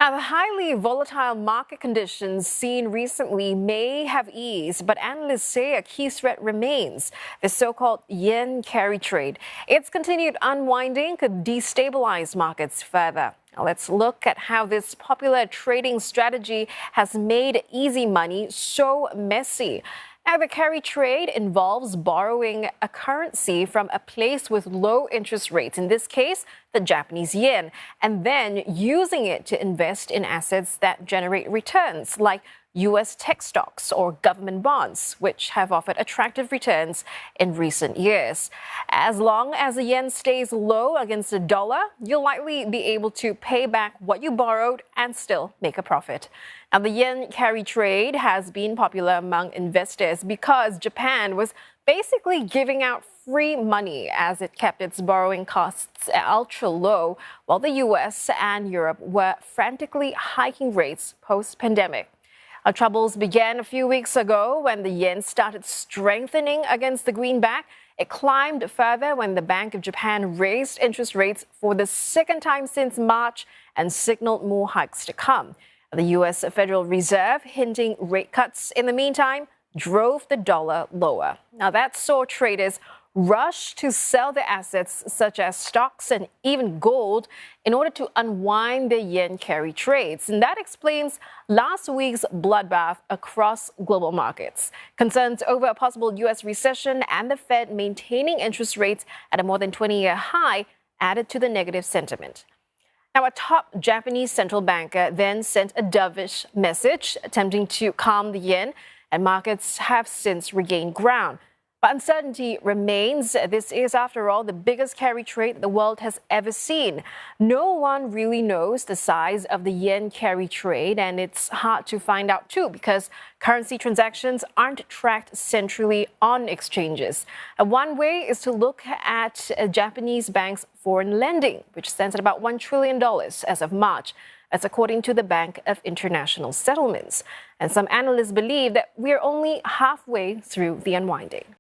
Now, the highly volatile market conditions seen recently may have eased, but analysts say a key threat remains, the so-called yen carry trade. Its continued unwinding could destabilize markets further. Now, let's look at how this popular trading strategy has made easy money so messy. Now, the carry trade involves borrowing a currency from a place with low interest rates, in this case, the Japanese yen, and then using it to invest in assets that generate returns, like U.S. tech stocks or government bonds, which have offered attractive returns in recent years. As long as the yen stays low against the dollar, you'll likely be able to pay back what you borrowed and still make a profit. Now, the yen carry trade has been popular among investors because Japan was basically giving out free money as it kept its borrowing costs ultra low, while the U.S. and Europe were frantically hiking rates post-pandemic. Our troubles began a few weeks ago when the yen started strengthening against the greenback. It climbed further when the Bank of Japan raised interest rates for the second time since March and signaled more hikes to come. The U.S. Federal Reserve, hinting rate cuts in the meantime, drove the dollar lower. Now, that saw traders rush to sell their assets such as stocks and even gold in order to unwind their yen carry trades. And that explains last week's bloodbath across global markets. Concerns over a possible U.S. recession and the Fed maintaining interest rates at a more than 20-year high added to the negative sentiment. Now, a top Japanese central banker then sent a dovish message attempting to calm the yen, and markets have since regained ground. But uncertainty remains. This is, after all, the biggest carry trade the world has ever seen. No one really knows the size of the yen carry trade, and it's hard to find out too because currency transactions aren't tracked centrally on exchanges. One way is to look at a Japanese bank's foreign lending, which stands at about $1 trillion as of March. That's according to the Bank of International Settlements. And some analysts believe that we're only halfway through the unwinding.